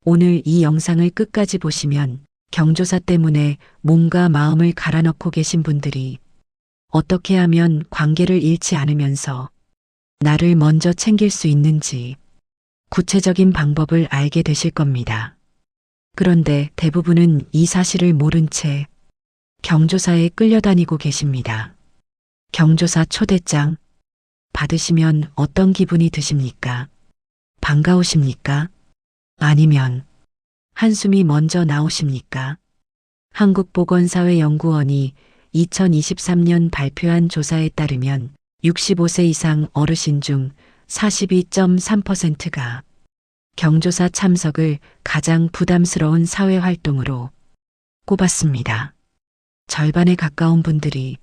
오늘 이 영상을 끝까지 보시면 경조사 때문에 몸과 마음을 갈아넣고 계신 분들이 어떻게 하면 관계를 잃지 않으면서 나를 먼저 챙길 수 있는지 구체적인 방법을 알게 되실 겁니다. 그런데 대부분은 이 사실을 모른 채 경조사에 끌려다니고 계십니다. 경조사 초대장 받으시면 어떤 기분이 드십니까? 반가우십니까? 아니면 한숨이 먼저 나오십니까? 한국보건사회연구원이 2023년 발표한 조사에 따르면 65세 이상 어르신 중 42.3%가 경조사 참석을 가장 부담스러운 사회활동으로 꼽았습니다. 절반에 가까운 분들이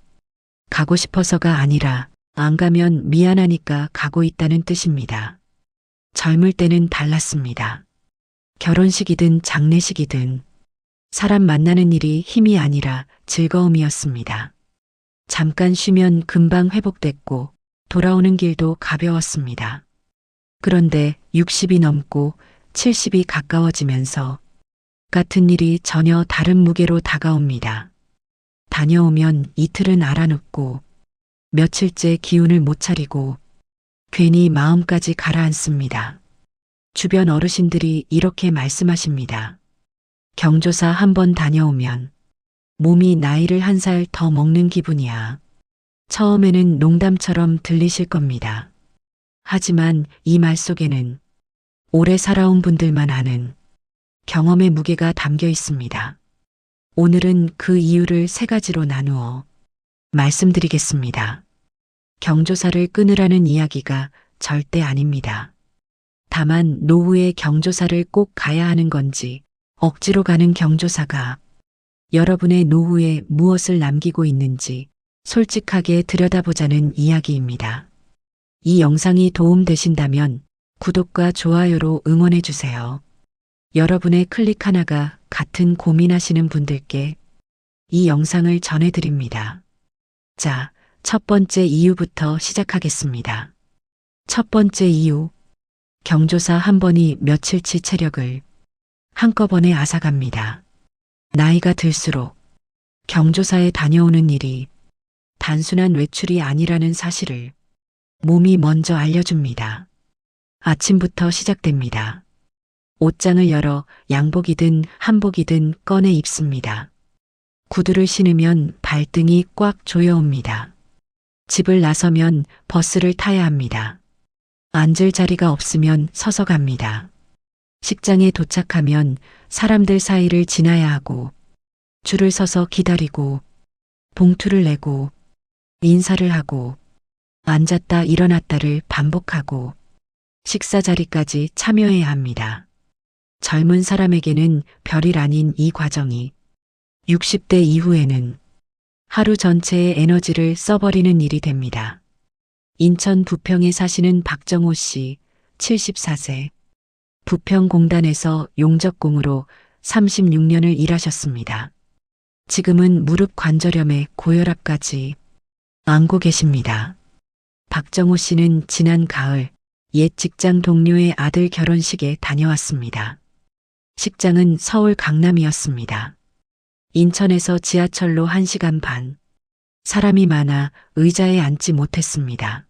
가고 싶어서가 아니라 안 가면 미안하니까 가고 있다는 뜻입니다. 젊을 때는 달랐습니다. 결혼식이든 장례식이든 사람 만나는 일이 힘이 아니라 즐거움이었습니다. 잠깐 쉬면 금방 회복됐고 돌아오는 길도 가벼웠습니다. 그런데 60이 넘고 70이 가까워지면서 같은 일이 전혀 다른 무게로 다가옵니다. 다녀오면 이틀은 알아눕고 며칠째 기운을 못 차리고 괜히 마음까지 가라앉습니다. 주변 어르신들이 이렇게 말씀하십니다. 경조사 한 번 다녀오면 몸이 나이를 한 살 더 먹는 기분이야. 처음에는 농담처럼 들리실 겁니다. 하지만 이 말 속에는 오래 살아온 분들만 아는 경험의 무게가 담겨 있습니다. 오늘은 그 이유를 3가지로 나누어 말씀드리겠습니다. 경조사를 끊으라는 이야기가 절대 아닙니다. 다만 노후에 경조사를 꼭 가야 하는 건지 억지로 가는 경조사가 여러분의 노후에 무엇을 남기고 있는지 솔직하게 들여다보자는 이야기입니다. 이 영상이 도움되신다면 구독과 좋아요로 응원해 주세요. 여러분의 클릭 하나가 같은 고민하시는 분들께 이 영상을 전해드립니다. 자, 첫 번째 이유부터 시작하겠습니다. 첫 번째 이유, 경조사 한 번이 며칠치 체력을 한꺼번에 앗아갑니다. 나이가 들수록 경조사에 다녀오는 일이 단순한 외출이 아니라는 사실을 몸이 먼저 알려줍니다. 아침부터 시작됩니다. 옷장을 열어 양복이든 한복이든 꺼내 입습니다. 구두를 신으면 발등이 꽉 조여옵니다. 집을 나서면 버스를 타야 합니다. 앉을 자리가 없으면 서서 갑니다. 식장에 도착하면 사람들 사이를 지나야 하고 줄을 서서 기다리고 봉투를 내고 인사를 하고 앉았다 일어났다를 반복하고 식사 자리까지 참여해야 합니다. 젊은 사람에게는 별일 아닌 이 과정이 60대 이후에는 하루 전체의 에너지를 써버리는 일이 됩니다. 인천 부평에 사시는 박정호 씨, 74세. 부평공단에서 용접공으로 36년을 일하셨습니다. 지금은 무릎 관절염에 고혈압까지 앓고 계십니다. 박정호 씨는 지난 가을 옛 직장 동료의 아들 결혼식에 다녀왔습니다. 식장은 서울 강남이었습니다. 인천에서 지하철로 1시간 반. 사람이 많아 의자에 앉지 못했습니다.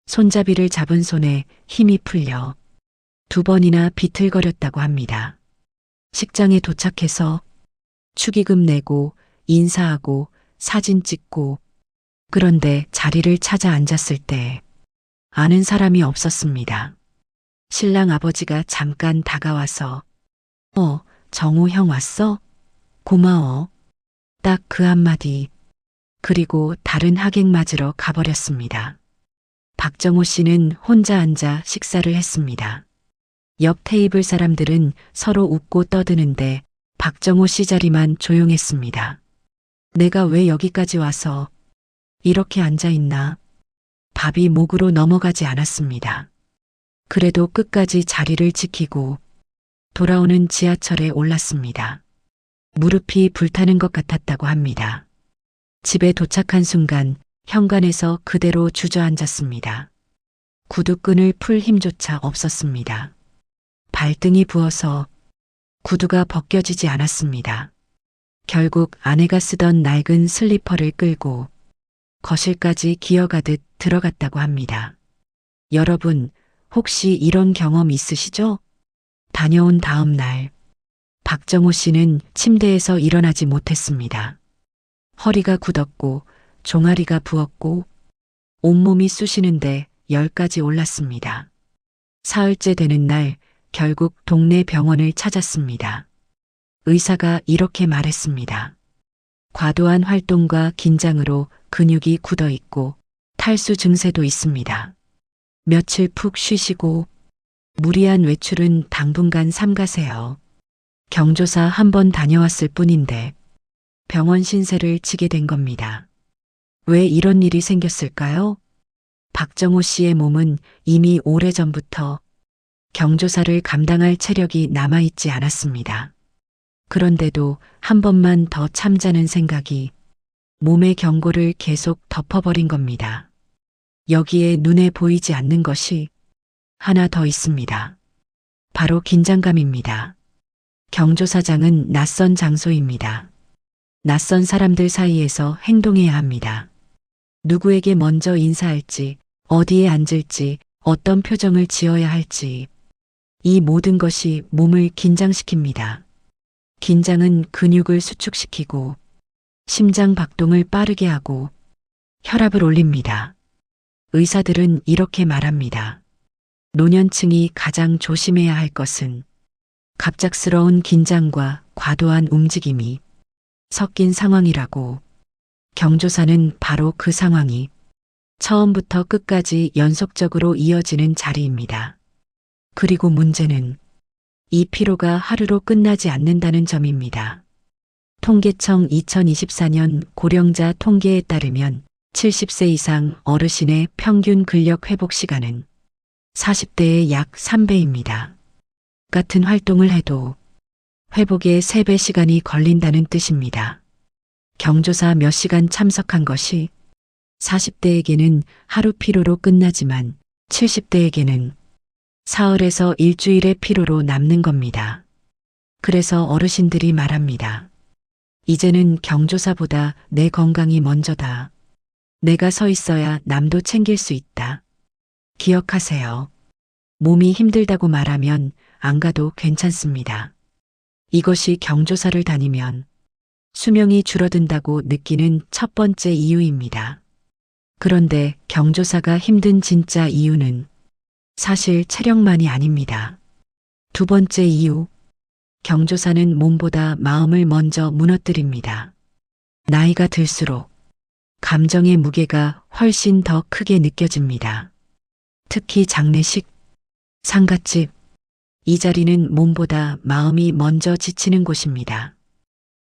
손잡이를 잡은 손에 힘이 풀려 2번이나 비틀거렸다고 합니다. 식장에 도착해서 축의금 내고 인사하고 사진 찍고 그런데 자리를 찾아 앉았을 때 아는 사람이 없었습니다. 신랑 아버지가 잠깐 다가와서 정우 형 왔어? 고마워. 딱 그 한마디. 그리고 다른 하객 맞으러 가버렸습니다. 박정호 씨는 혼자 앉아 식사를 했습니다. 옆 테이블 사람들은 서로 웃고 떠드는데 박정호 씨 자리만 조용했습니다. 내가 왜 여기까지 와서 이렇게 앉아 있나? 밥이 목으로 넘어가지 않았습니다. 그래도 끝까지 자리를 지키고 돌아오는 지하철에 올랐습니다. 무릎이 불타는 것 같았다고 합니다. 집에 도착한 순간 현관에서 그대로 주저앉았습니다. 구두끈을 풀 힘조차 없었습니다. 발등이 부어서 구두가 벗겨지지 않았습니다. 결국 아내가 쓰던 낡은 슬리퍼를 끌고 거실까지 기어가듯 들어갔다고 합니다. 여러분, 혹시 이런 경험 있으시죠? 다녀온 다음 날, 박정호 씨는 침대에서 일어나지 못했습니다. 허리가 굳었고 종아리가 부었고 온몸이 쑤시는데 열까지 올랐습니다. 사흘째 되는 날 결국 동네 병원을 찾았습니다. 의사가 이렇게 말했습니다. 과도한 활동과 긴장으로 근육이 굳어 있고 탈수 증세도 있습니다. 며칠 푹 쉬시고 무리한 외출은 당분간 삼가세요. 경조사 한 번 다녀왔을 뿐인데 병원 신세를 지게 된 겁니다. 왜 이런 일이 생겼을까요? 박정호 씨의 몸은 이미 오래전부터 경조사를 감당할 체력이 남아있지 않았습니다. 그런데도 한 번만 더 참자는 생각이 몸의 경고를 계속 덮어버린 겁니다. 여기에 눈에 보이지 않는 것이 하나 더 있습니다. 바로 긴장감입니다. 경조사장은 낯선 장소입니다. 낯선 사람들 사이에서 행동해야 합니다. 누구에게 먼저 인사할지, 어디에 앉을지, 어떤 표정을 지어야 할지, 이 모든 것이 몸을 긴장시킵니다. 긴장은 근육을 수축시키고 심장 박동을 빠르게 하고 혈압을 올립니다. 의사들은 이렇게 말합니다. 노년층이 가장 조심해야 할 것은 갑작스러운 긴장과 과도한 움직임이 섞인 상황이라고. 경조사는 바로 그 상황이 처음부터 끝까지 연속적으로 이어지는 자리입니다. 그리고 문제는 이 피로가 하루로 끝나지 않는다는 점입니다. 통계청 2024년 고령자 통계에 따르면 70세 이상 어르신의 평균 근력 회복 시간은 40대의 약 3배입니다. 같은 활동을 해도 회복에 3배 시간이 걸린다는 뜻입니다. 경조사 몇 시간 참석한 것이 40대에게는 하루 피로로 끝나지만 70대에게는 사흘에서 일주일의 피로로 남는 겁니다. 그래서 어르신들이 말합니다. 이제는 경조사보다 내 건강이 먼저다. 내가 서 있어야 남도 챙길 수 있다. 기억하세요. 몸이 힘들다고 말하면 안 가도 괜찮습니다. 이것이 경조사를 다니면 수명이 줄어든다고 느끼는 첫 번째 이유입니다. 그런데 경조사가 힘든 진짜 이유는 사실 체력만이 아닙니다. 두 번째 이유, 경조사는 몸보다 마음을 먼저 무너뜨립니다. 나이가 들수록 감정의 무게가 훨씬 더 크게 느껴집니다. 특히 장례식, 상갓집, 이 자리는 몸보다 마음이 먼저 지치는 곳입니다.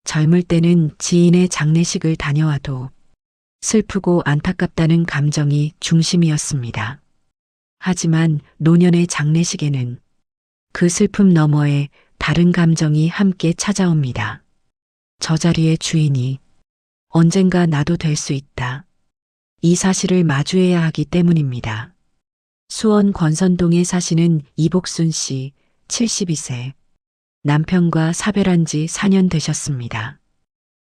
젊을 때는 지인의 장례식을 다녀와도 슬프고 안타깝다는 감정이 중심이었습니다. 하지만 노년의 장례식에는 그 슬픔 너머에 다른 감정이 함께 찾아옵니다. 저 자리의 주인이 언젠가 나도 될 수 있다. 이 사실을 마주해야 하기 때문입니다. 수원 권선동에 사시는 이복순 씨, 72세. 남편과 사별한 지 4년 되셨습니다.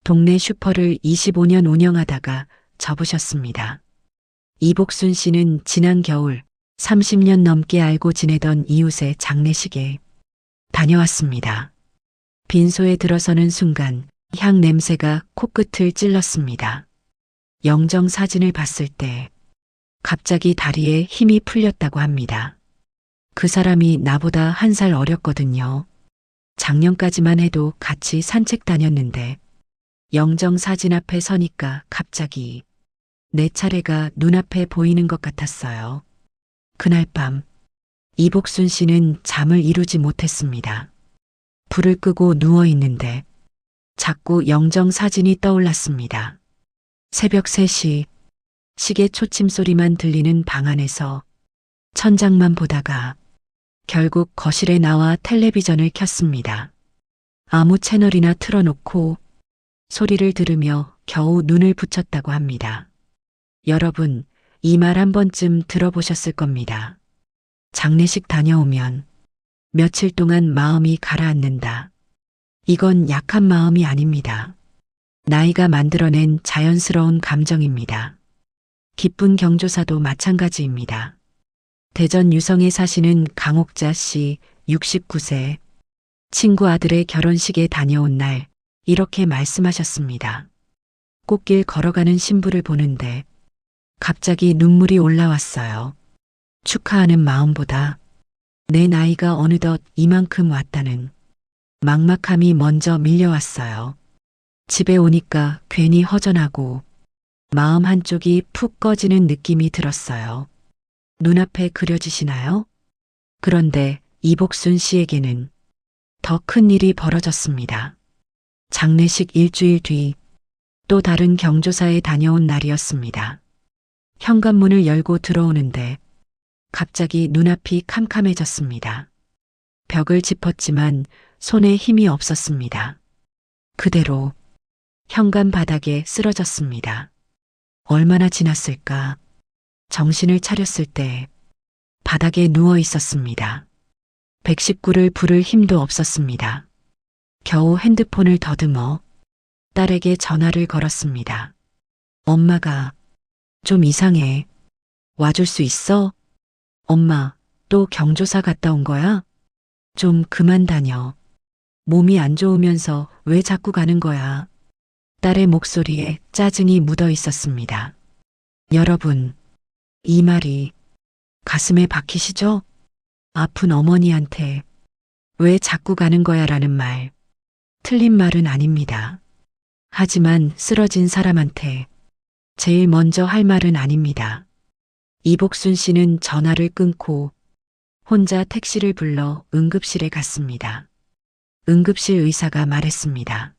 동네 슈퍼를 25년 운영하다가 접으셨습니다. 이복순 씨는 지난 겨울 30년 넘게 알고 지내던 이웃의 장례식에 다녀왔습니다. 빈소에 들어서는 순간 향 냄새가 코끝을 찔렀습니다. 영정 사진을 봤을 때 갑자기 다리에 힘이 풀렸다고 합니다. 그 사람이 나보다 1살 어렸거든요. 작년까지만 해도 같이 산책 다녔는데 영정 사진 앞에 서니까 갑자기 내 차례가 눈앞에 보이는 것 같았어요. 그날 밤 이복순 씨는 잠을 이루지 못했습니다. 불을 끄고 누워 있는데 자꾸 영정 사진이 떠올랐습니다. 새벽 3시 시계 초침 소리만 들리는 방 안에서 천장만 보다가 결국 거실에 나와 텔레비전을 켰습니다. 아무 채널이나 틀어놓고 소리를 들으며 겨우 눈을 붙였다고 합니다. 여러분, 이 말 한 번쯤 들어보셨을 겁니다. 장례식 다녀오면 며칠 동안 마음이 가라앉는다. 이건 약한 마음이 아닙니다. 나이가 만들어낸 자연스러운 감정입니다. 기쁜 경조사도 마찬가지입니다. 대전 유성에 사시는 강옥자 씨 69세. 친구 아들의 결혼식에 다녀온 날 이렇게 말씀하셨습니다. 꽃길 걸어가는 신부를 보는데 갑자기 눈물이 올라왔어요. 축하하는 마음보다 내 나이가 어느덧 이만큼 왔다는 막막함이 먼저 밀려왔어요. 집에 오니까 괜히 허전하고 마음 한쪽이 푹 꺼지는 느낌이 들었어요. 눈앞에 그려지시나요? 그런데 이복순 씨에게는 더 큰 일이 벌어졌습니다. 장례식 일주일 뒤 또 다른 경조사에 다녀온 날이었습니다. 현관문을 열고 들어오는데 갑자기 눈앞이 캄캄해졌습니다. 벽을 짚었지만 손에 힘이 없었습니다. 그대로 현관 바닥에 쓰러졌습니다. 얼마나 지났을까? 정신을 차렸을 때 바닥에 누워 있었습니다. 119를 부를 힘도 없었습니다. 겨우 핸드폰을 더듬어 딸에게 전화를 걸었습니다. 엄마가 좀 이상해. 와줄 수 있어? 엄마, 또 경조사 갔다 온 거야? 좀 그만 다녀. 몸이 안 좋으면서 왜 자꾸 가는 거야? 딸의 목소리에 짜증이 묻어 있었습니다. 여러분, 이 말이 가슴에 박히시죠? 아픈 어머니한테 왜 자꾸 가는 거야 라는 말. 틀린 말은 아닙니다. 하지만 쓰러진 사람한테 제일 먼저 할 말은 아닙니다. 이복순 씨는 전화를 끊고 혼자 택시를 불러 응급실에 갔습니다. 응급실 의사가 말했습니다.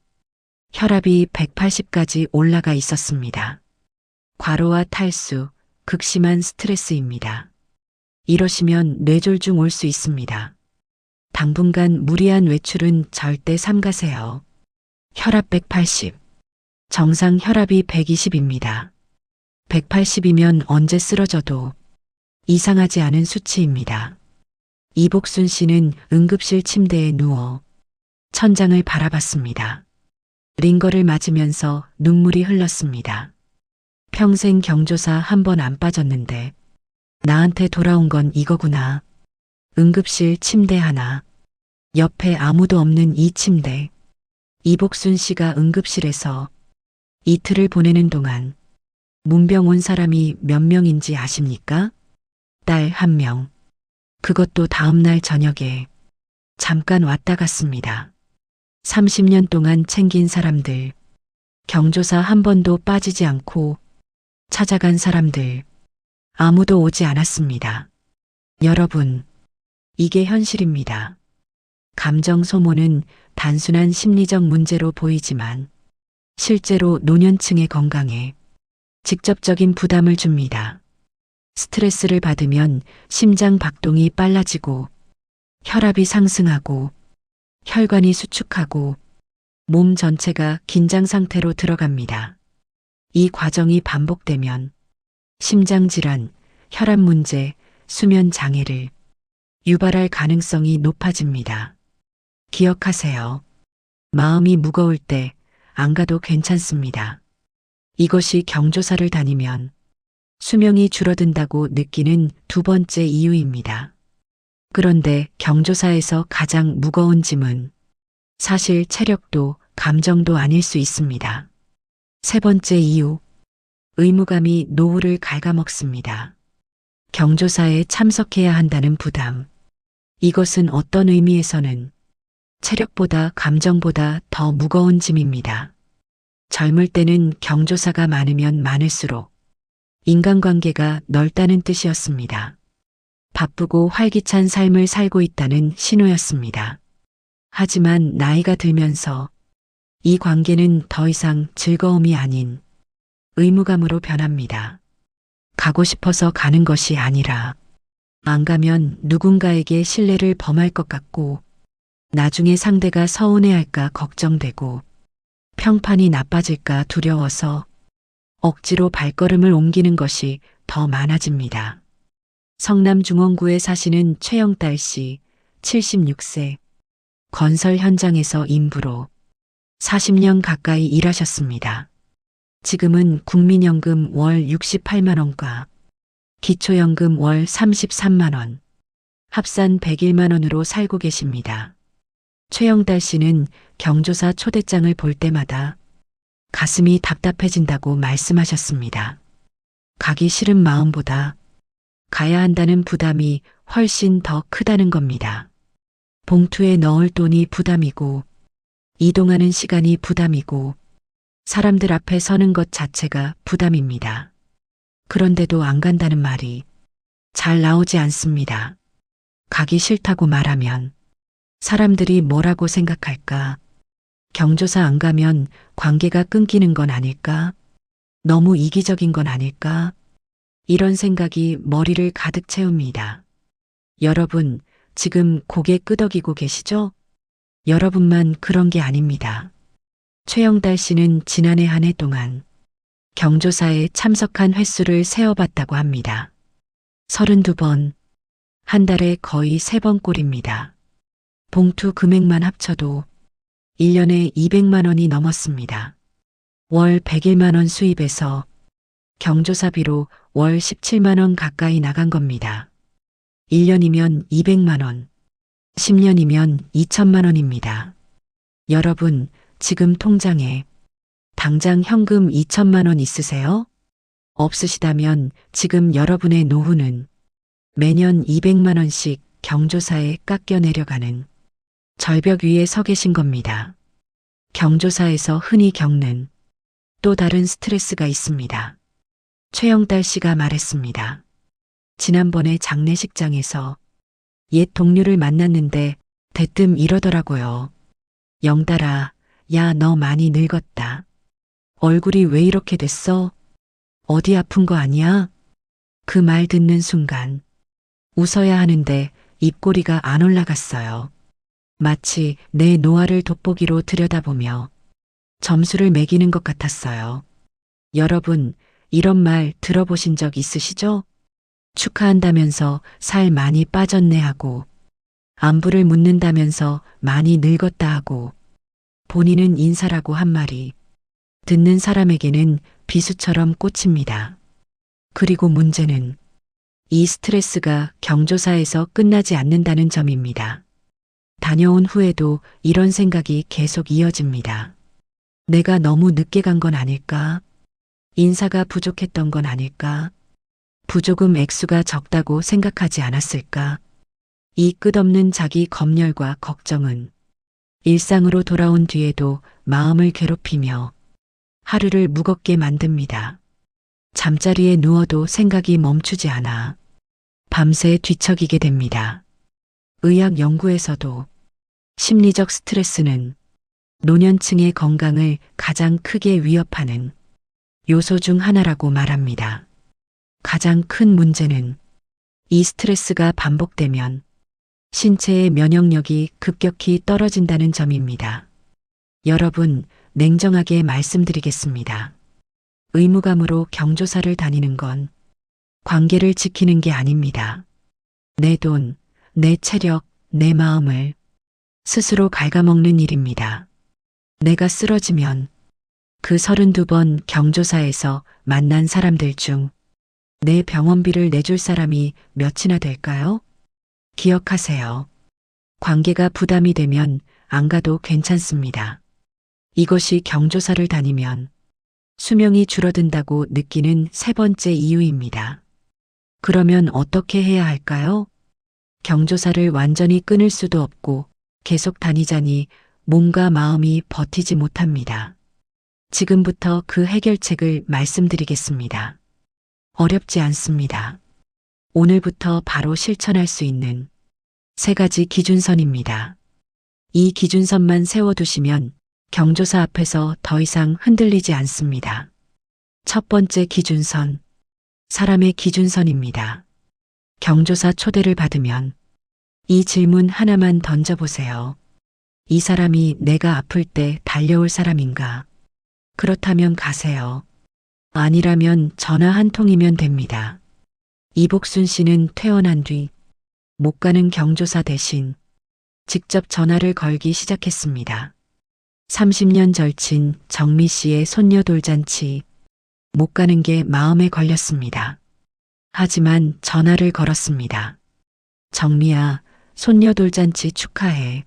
혈압이 180까지 올라가 있었습니다. 과로와 탈수, 극심한 스트레스입니다. 이러시면 뇌졸중 올 수 있습니다. 당분간 무리한 외출은 절대 삼가세요. 혈압 180, 정상 혈압이 120입니다. 180이면 언제 쓰러져도 이상하지 않은 수치입니다. 이복순 씨는 응급실 침대에 누워 천장을 바라봤습니다. 링거를 맞으면서 눈물이 흘렀습니다. 평생 경조사 한 번 안 빠졌는데 나한테 돌아온 건 이거구나. 응급실 침대 하나, 옆에 아무도 없는 이 침대. 이복순 씨가 응급실에서 이틀을 보내는 동안 문병 온 사람이 몇 명인지 아십니까? 딸 1명. 그것도 다음날 저녁에 잠깐 왔다 갔습니다. 30년 동안 챙긴 사람들, 경조사 한 번도 빠지지 않고 찾아간 사람들, 아무도 오지 않았습니다. 여러분, 이게 현실입니다. 감정 소모는 단순한 심리적 문제로 보이지만 실제로 노년층의 건강에 직접적인 부담을 줍니다. 스트레스를 받으면 심장 박동이 빨라지고 혈압이 상승하고 혈관이 수축하고 몸 전체가 긴장 상태로 들어갑니다. 이 과정이 반복되면 심장질환, 혈압 문제, 수면 장애를 유발할 가능성이 높아집니다. 기억하세요. 마음이 무거울 때 안 가도 괜찮습니다. 이것이 경조사를 다니면 수명이 줄어든다고 느끼는 두 번째 이유입니다. 그런데 경조사에서 가장 무거운 짐은 사실 체력도 감정도 아닐 수 있습니다. 세 번째 이유, 의무감이 노후를 갉아먹습니다. 경조사에 참석해야 한다는 부담. 이것은 어떤 의미에서는 체력보다 감정보다 더 무거운 짐입니다. 젊을 때는 경조사가 많으면 많을수록 인간관계가 넓다는 뜻이었습니다. 바쁘고 활기찬 삶을 살고 있다는 신호였습니다. 하지만 나이가 들면서 이 관계는 더 이상 즐거움이 아닌 의무감으로 변합니다. 가고 싶어서 가는 것이 아니라 안 가면 누군가에게 신뢰를 범할 것 같고 나중에 상대가 서운해할까 걱정되고 평판이 나빠질까 두려워서 억지로 발걸음을 옮기는 것이 더 많아집니다. 성남 중원구에 사시는 최영달 씨, 76세. 건설 현장에서 인부로 40년 가까이 일하셨습니다. 지금은 국민연금 월 68만 원과 기초연금 월 33만 원, 합산 101만 원으로 살고 계십니다. 최영달 씨는 경조사 초대장을 볼 때마다 가슴이 답답해진다고 말씀하셨습니다. 가기 싫은 마음보다 가야 한다는 부담이 훨씬 더 크다는 겁니다. 봉투에 넣을 돈이 부담이고, 이동하는 시간이 부담이고, 사람들 앞에 서는 것 자체가 부담입니다. 그런데도 안 간다는 말이 잘 나오지 않습니다. 가기 싫다고 말하면 사람들이 뭐라고 생각할까? 경조사 안 가면 관계가 끊기는 건 아닐까? 너무 이기적인 건 아닐까? 이런 생각이 머리를 가득 채웁니다. 여러분, 지금 고개 끄덕이고 계시죠? 여러분만 그런 게 아닙니다. 최영달 씨는 지난해 한 해 동안 경조사에 참석한 횟수를 세어봤다고 합니다. 32번, 한 달에 거의 3번 꼴입니다. 봉투 금액만 합쳐도 1년에 200만 원이 넘었습니다. 월 101만 원 수입에서 경조사비로 월 17만 원 가까이 나간 겁니다. 1년이면 200만 원, 10년이면 2천만 원입니다. 여러분, 지금 통장에 당장 현금 2천만 원 있으세요? 없으시다면 지금 여러분의 노후는 매년 200만 원씩 경조사에 깎여 내려가는 절벽 위에 서 계신 겁니다. 경조사에서 흔히 겪는 또 다른 스트레스가 있습니다. 최영달 씨가 말했습니다. 지난번에 장례식장에서 옛 동료를 만났는데 대뜸 이러더라고요. 영달아, 야, 너 많이 늙었다. 얼굴이 왜 이렇게 됐어? 어디 아픈 거 아니야? 그 말 듣는 순간 웃어야 하는데 입꼬리가 안 올라갔어요. 마치 내 노화를 돋보기로 들여다보며 점수를 매기는 것 같았어요. 여러분, 이런 말 들어보신 적 있으시죠? 축하한다면서 살 많이 빠졌네 하고, 안부를 묻는다면서 많이 늙었다 하고, 본인은 인사라고 한 말이 듣는 사람에게는 비수처럼 꽂힙니다. 그리고 문제는 이 스트레스가 경조사에서 끝나지 않는다는 점입니다. 다녀온 후에도 이런 생각이 계속 이어집니다. 내가 너무 늦게 간 건 아닐까? 인사가 부족했던 건 아닐까? 부조금 액수가 적다고 생각하지 않았을까? 이 끝없는 자기 검열과 걱정은 일상으로 돌아온 뒤에도 마음을 괴롭히며 하루를 무겁게 만듭니다. 잠자리에 누워도 생각이 멈추지 않아 밤새 뒤척이게 됩니다. 의학 연구에서도 심리적 스트레스는 노년층의 건강을 가장 크게 위협하는 요소 중 하나라고 말합니다. 가장 큰 문제는 이 스트레스가 반복되면 신체의 면역력이 급격히 떨어진다는 점입니다. 여러분, 냉정하게 말씀드리겠습니다. 의무감으로 경조사를 다니는 건 관계를 지키는 게 아닙니다. 내 돈, 내 체력, 내 마음을 스스로 갉아먹는 일입니다. 내가 쓰러지면 그 32번 경조사에서 만난 사람들 중 내 병원비를 내줄 사람이 몇이나 될까요? 기억하세요. 관계가 부담이 되면 안 가도 괜찮습니다. 이것이 경조사를 다니면 수명이 줄어든다고 느끼는 세 번째 이유입니다. 그러면 어떻게 해야 할까요? 경조사를 완전히 끊을 수도 없고 계속 다니자니 몸과 마음이 버티지 못합니다. 지금부터 그 해결책을 말씀드리겠습니다. 어렵지 않습니다. 오늘부터 바로 실천할 수 있는 3가지 기준선입니다. 이 기준선만 세워두시면 경조사 앞에서 더 이상 흔들리지 않습니다. 첫 번째 기준선, 사람의 기준선입니다. 경조사 초대를 받으면 이 질문 하나만 던져보세요. 이 사람이 내가 아플 때 달려올 사람인가? 그렇다면 가세요. 아니라면 전화 한 통이면 됩니다. 이복순 씨는 퇴원한 뒤 못 가는 경조사 대신 직접 전화를 걸기 시작했습니다. 30년 절친 정미 씨의 손녀 돌잔치. 못 가는 게 마음에 걸렸습니다. 하지만 전화를 걸었습니다. 정미야, 손녀 돌잔치 축하해.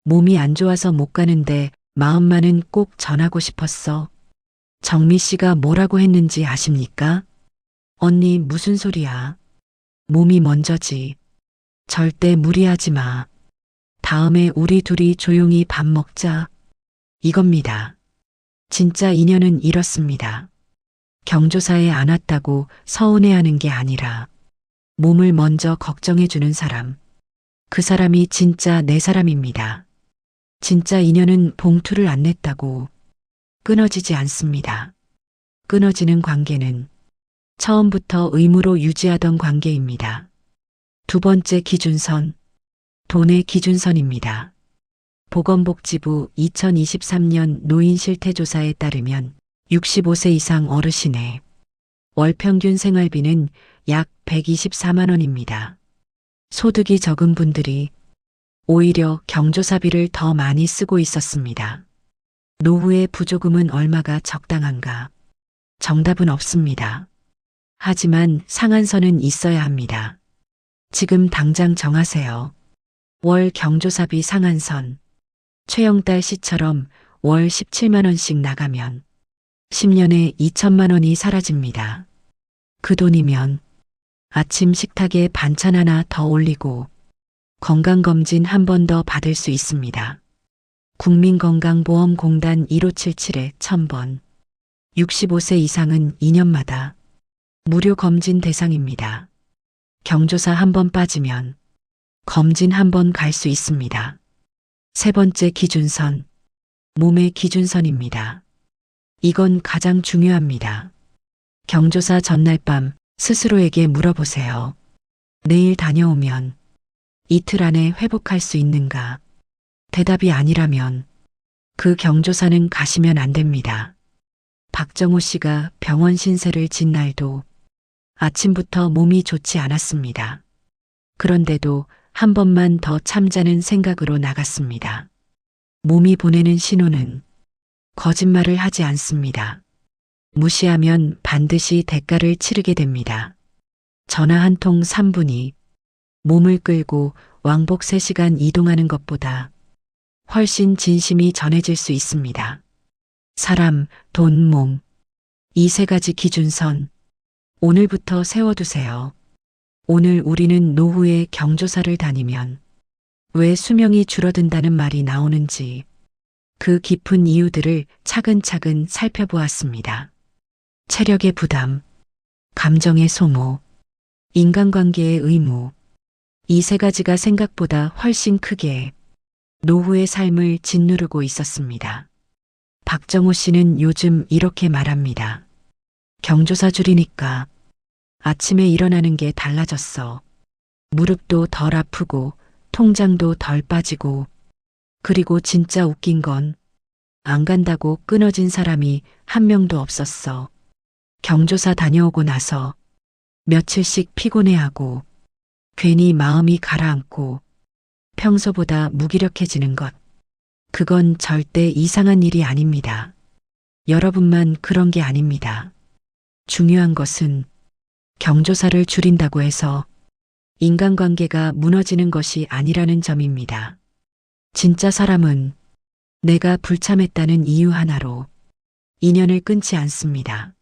몸이 안 좋아서 못 가는데 마음만은 꼭 전하고 싶었어. 정미 씨가 뭐라고 했는지 아십니까? 언니 무슨 소리야? 몸이 먼저지. 절대 무리하지 마. 다음에 우리 둘이 조용히 밥 먹자. 이겁니다. 진짜 인연은 이렇습니다. 경조사에 안 왔다고 서운해하는 게 아니라 몸을 먼저 걱정해주는 사람. 그 사람이 진짜 내 사람입니다. 진짜 인연은 봉투를 안 냈다고 끊어지지 않습니다. 끊어지는 관계는 처음부터 의무로 유지하던 관계입니다. 두 번째 기준선, 돈의 기준선입니다. 보건복지부 2023년 노인 실태조사에 따르면 65세 이상 어르신의 월 평균 생활비는 약 124만 원입니다. 소득이 적은 분들이 오히려 경조사비를 더 많이 쓰고 있었습니다. 노후의 부조금은 얼마가 적당한가? 정답은 없습니다. 하지만 상한선은 있어야 합니다. 지금 당장 정하세요. 월 경조사비 상한선. 최영달 씨처럼 월 17만 원씩 나가면 10년에 2천만 원이 사라집니다. 그 돈이면 아침 식탁에 반찬 하나 더 올리고 건강검진 한 번 더 받을 수 있습니다. 국민건강보험공단 1577-1000번. 65세 이상은 2년마다 무료 검진 대상입니다. 경조사 한 번 빠지면 검진 한 번 갈 수 있습니다. 세 번째 기준선, 몸의 기준선입니다. 이건 가장 중요합니다. 경조사 전날 밤 스스로에게 물어보세요. 내일 다녀오면 이틀 안에 회복할 수 있는가? 대답이 아니라면 그 경조사는 가시면 안 됩니다. 박정호 씨가 병원 신세를 진 날도 아침부터 몸이 좋지 않았습니다. 그런데도 한 번만 더 참자는 생각으로 나갔습니다. 몸이 보내는 신호는 거짓말을 하지 않습니다. 무시하면 반드시 대가를 치르게 됩니다. 전화 한 통 3분이 몸을 끌고 왕복 3시간 이동하는 것보다 훨씬 진심이 전해질 수 있습니다. 사람, 돈, 몸. 이 세 가지 기준선. 오늘부터 세워두세요. 오늘 우리는 노후에 경조사를 다니면 왜 수명이 줄어든다는 말이 나오는지 그 깊은 이유들을 차근차근 살펴보았습니다. 체력의 부담, 감정의 소모, 인간관계의 의무. 이 세 가지가 생각보다 훨씬 크게 노후의 삶을 짓누르고 있었습니다. 박정호 씨는 요즘 이렇게 말합니다. 경조사 줄이니까 아침에 일어나는 게 달라졌어. 무릎도 덜 아프고 통장도 덜 빠지고 그리고 진짜 웃긴 건 안 간다고 끊어진 사람이 한 명도 없었어. 경조사 다녀오고 나서 며칠씩 피곤해하고 괜히 마음이 가라앉고 평소보다 무기력해지는 것. 그건 절대 이상한 일이 아닙니다. 여러분만 그런 게 아닙니다. 중요한 것은 경조사를 줄인다고 해서 인간관계가 무너지는 것이 아니라는 점입니다. 진짜 사람은 내가 불참했다는 이유 하나로 인연을 끊지 않습니다.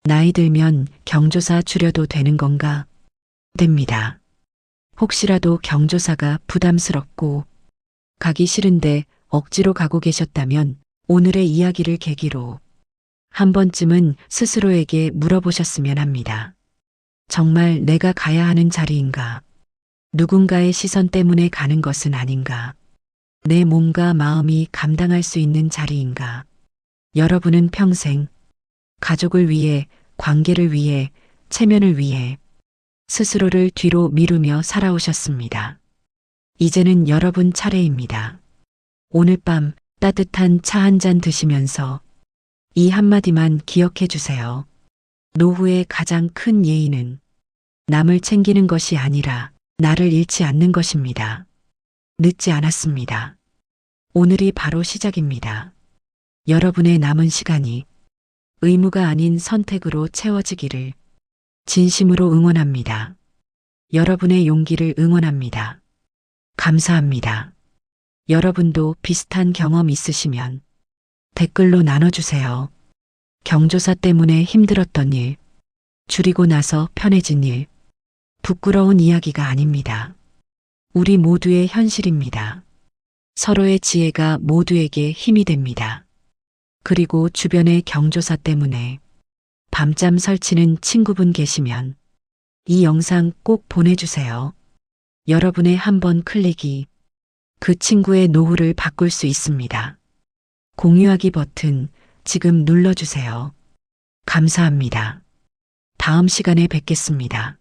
나이 들면 경조사 줄여도 되는 건가? 됩니다. 혹시라도 경조사가 부담스럽고 가기 싫은데 억지로 가고 계셨다면 오늘의 이야기를 계기로 한 번쯤은 스스로에게 물어보셨으면 합니다. 정말 내가 가야 하는 자리인가? 누군가의 시선 때문에 가는 것은 아닌가? 내 몸과 마음이 감당할 수 있는 자리인가? 여러분은 평생 가족을 위해, 관계를 위해, 체면을 위해 스스로를 뒤로 미루며 살아오셨습니다. 이제는 여러분 차례입니다. 오늘 밤 따뜻한 차 한 잔 드시면서 이 한마디만 기억해 주세요. 노후의 가장 큰 예의는 남을 챙기는 것이 아니라 나를 잃지 않는 것입니다. 늦지 않았습니다. 오늘이 바로 시작입니다. 여러분의 남은 시간이 의무가 아닌 선택으로 채워지기를 진심으로 응원합니다. 여러분의 용기를 응원합니다. 감사합니다. 여러분도 비슷한 경험 있으시면 댓글로 나눠주세요. 경조사 때문에 힘들었던 일, 줄이고 나서 편해진 일, 부끄러운 이야기가 아닙니다. 우리 모두의 현실입니다. 서로의 지혜가 모두에게 힘이 됩니다. 그리고 주변의 경조사 때문에 밤잠 설치는 친구분 계시면 이 영상 꼭 보내주세요. 여러분의 한 번 클릭이 그 친구의 노후를 바꿀 수 있습니다. 공유하기 버튼 지금 눌러주세요. 감사합니다. 다음 시간에 뵙겠습니다.